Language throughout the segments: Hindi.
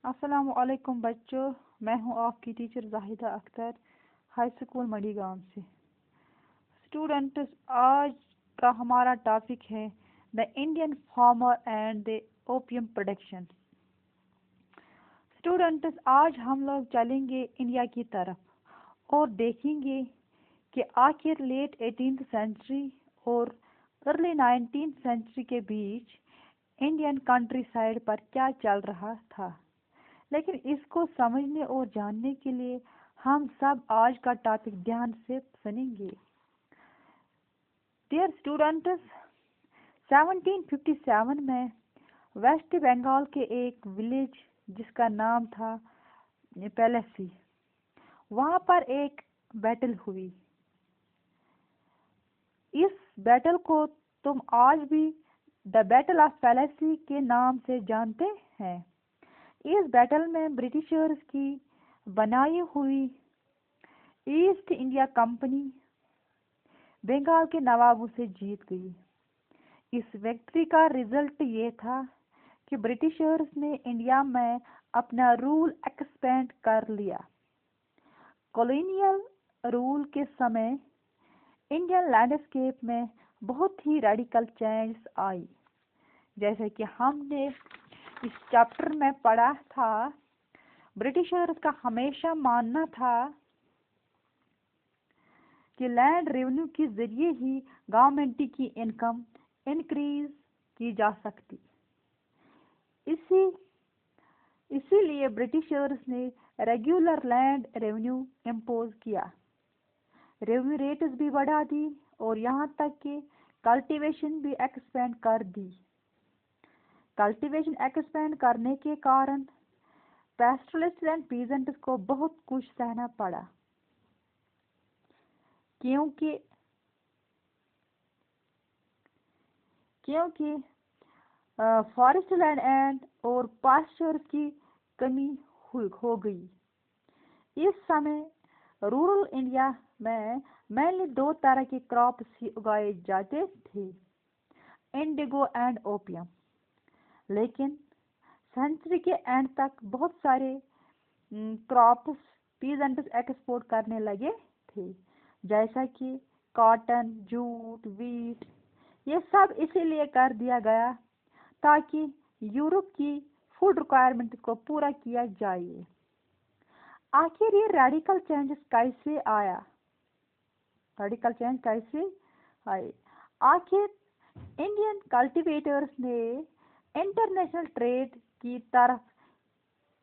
अस्सलामुअलैकुम बच्चों, मैं हूं आपकी teacher Zahida Akhtar, high school Marigaon से। स्टूडेंट्स, आज का हमारा टॉपिक है the Indian farmer and the opium production. Students, आज हम लोग चलेंगे इंडिया की तरफ और देखेंगे कि आखिर लेट 18th सेंचुरी और अर्ली 19th सेंचुरी के बीच इंडियन कंट्री साइड पर क्या चल रहा था। लेकिन इसको समझने और जानने के लिए हम सब आज का टॉपिक ध्यान से सुनेंगे। डियर स्टूडेंट्स, 1757 में वेस्ट बंगाल के एक विलेज जिसका नाम था पैलेसी, वहां पर एक बैटल हुई। इस बैटल को तुम आज भी द बैटल ऑफ पैलेसी के नाम से जानते हैं। इस बैटल में ब्रिटिशर्स की बनाई हुई ईस्ट इंडिया कंपनी बंगाल के नवाबों से जीत गई। इस विक्ट्री का रिजल्ट ये था कि ब्रिटिशर्स ने इंडिया में अपना रूल एक्सपेंड कर लिया। कॉलोनियल रूल के समय इंडियन लैंडस्केप में बहुत ही रेडिकल चेंज आई। जैसे कि हमने इस चैप्टर में पढ़ा था, ब्रिटिशर्स का हमेशा मानना था कि लैंड रेवेन्यू के जरिए ही गवर्नमेंट की इनकम इंक्रीज की जा सकती। इसीलिए ब्रिटिशर्स ने रेगुलर लैंड रेवेन्यू इम्पोज किया, रेवेन्यू रेट्स भी बढ़ा दी और यहाँ तक कि कल्टीवेशन भी एक्सपेंड कर दी। कल्टीवेशन एक्सपेंड करने के कारण पैस्टोरलिस्ट एंड पीजेंट्स को बहुत कुछ सहना पड़ा, क्योंकि फॉरेस्ट लैंड एंड और पास्चर की कमी हो गई। इस समय रूरल इंडिया में मेनली दो तरह के क्रॉप्स ही उगाए जाते थे, इंडिगो एंड ओपियम। लेकिन सेंचुरी के एंड तक बहुत सारे क्रॉप्स पीजेंट्स एक्सपोर्ट करने लगे थे, जैसा कि कॉटन, जूट, वीट। ये सब इसीलिए कर दिया गया ताकि यूरोप की फूड रिक्वायरमेंट को पूरा किया जाए। आखिर ये रेडिकल चेंजेस कैसे आया? रेडिकल चेंज कैसे आए? आखिर इंडियन कल्टीवेटर्स ने इंटरनेशनल ट्रेड की तरफ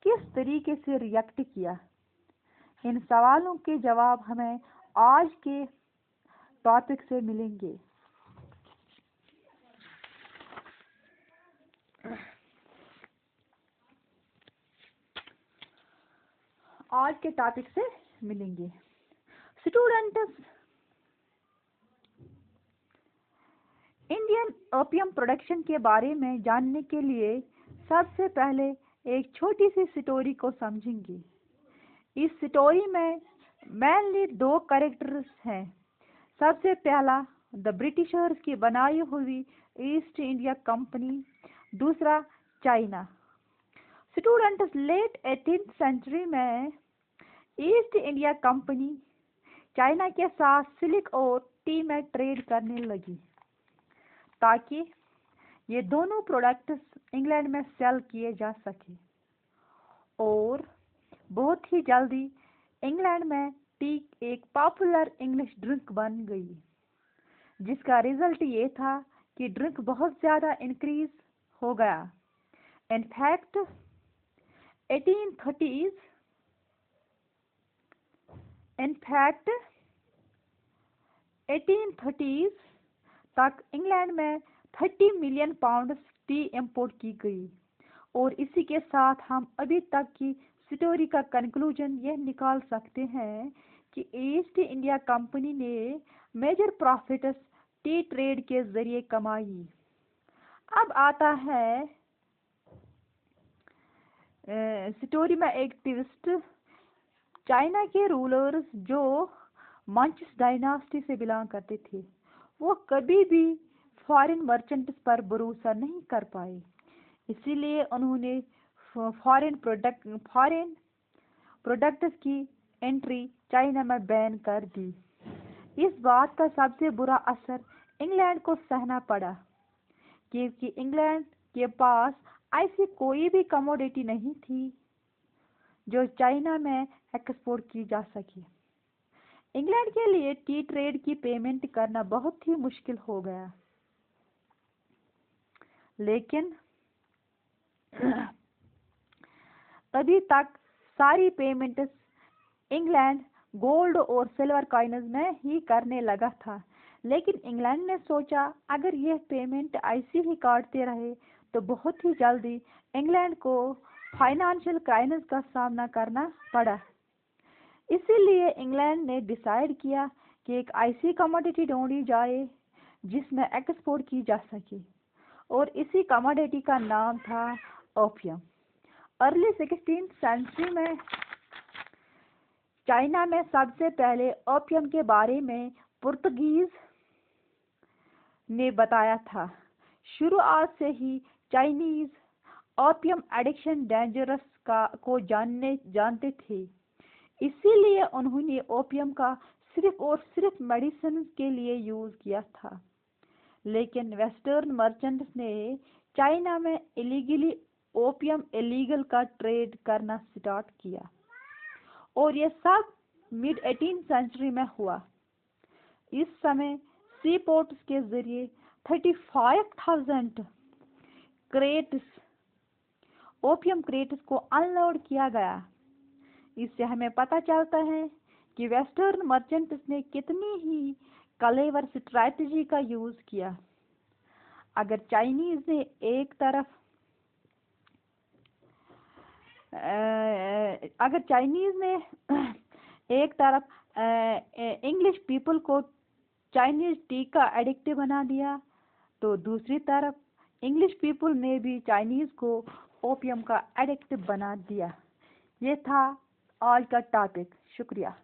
किस तरीके से रिएक्ट किया? इन सवालों के जवाब हमें आज के टॉपिक से मिलेंगे। आज के टॉपिक से मिलेंगे। स्टूडेंट्स, इंडियन ओपियम प्रोडक्शन के बारे में जानने के लिए सबसे पहले एक छोटी सी स्टोरी को समझेंगे। इस स्टोरी में मेनली दो कैरेक्टर्स हैं। सबसे पहला द ब्रिटिशर्स की बनाई हुई ईस्ट इंडिया कंपनी, दूसरा China. Students, late 18th century में ईस्ट इंडिया कंपनी चाइना के साथ सिल्क और टी में ट्रेड करने लगी ताकि ये दोनों प्रोडक्ट्स इंग्लैंड में सेल किए जा सके। और बहुत ही जल्दी इंग्लैंड में टी एक पॉपुलर इंग्लिश ड्रिंक बन गई, जिसका रिजल्ट ये था कि ड्रिंक बहुत ज़्यादा इंक्रीज हो गया। इनफैक्ट 1830s तक इंग्लैंड में 30 मिलियन पाउंड टी इंपोर्ट की गई। और इसी के साथ हम अभी तक की स्टोरी का कंक्लूजन यह निकाल सकते हैं कि ईस्ट इंडिया कंपनी ने मेजर प्रॉफिट्स टी ट्रेड के जरिए कमाई। अब आता है स्टोरी में एक ट्विस्ट। चाइना के रूलर्स जो मंचस डायनास्टी से बिलोंग करते थे, वो कभी भी फॉरेन मर्चेंट्स पर भरोसा नहीं कर पाए। इसीलिए उन्होंने फॉरेन प्रोडक्ट्स की एंट्री चाइना में बैन कर दी। इस बात का सबसे बुरा असर इंग्लैंड को सहना पड़ा, क्योंकि इंग्लैंड के पास ऐसी कोई भी कमोडिटी नहीं थी जो चाइना में एक्सपोर्ट की जा सके। इंग्लैंड के लिए टी ट्रेड की पेमेंट करना बहुत ही मुश्किल हो गया। लेकिन तभी तक सारी पेमेंट्स इंग्लैंड गोल्ड और सिल्वर कॉइन्स में ही करने लगा था। लेकिन इंग्लैंड ने सोचा, अगर यह पेमेंट ऐसी ही काटते रहे तो बहुत ही जल्दी इंग्लैंड को फाइनेंशियल क्राइसिस का सामना करना पड़ा। इसीलिए इंग्लैंड ने डिसाइड किया कि एक ऐसी कमोडिटी ढूंढी जाए जिसमें एक्सपोर्ट की जा सके, और इसी कमोडिटी का नाम था ओपियम। अर्ली 16th सेंचुरी में चाइना में सबसे पहले ओपियम के बारे में पुर्तगीज ने बताया था। शुरुआत से ही चाइनीज ओपियम एडिक्शन डेंजरस को जानते थे, इसीलिए उन्होंने ओपियम का सिर्फ और सिर्फ मेडिसिन के लिए यूज किया था। लेकिन वेस्टर्न मर्चेंट्स ने चाइना में इलीगली ओपियम इलीगल का ट्रेड करना स्टार्ट किया, और यह सब मिड 18th सेंचुरी में हुआ। इस समय सी पोर्ट्स के जरिए 35,000 क्रेट्स ओपियम क्रेट्स को अनलोड किया गया। इससे हमें पता चलता है कि वेस्टर्न मर्चेंट्स ने कितनी ही क्लेवर स्ट्रैटेजी का यूज किया। अगर चाइनीज ने एक तरफ इंग्लिश पीपल को चाइनीज टी का एडिक्ट बना दिया, तो दूसरी तरफ इंग्लिश पीपल ने भी चाइनीज को ओपियम का एडिक्ट बना दिया। ये था आज का टॉपिक। शुक्रिया।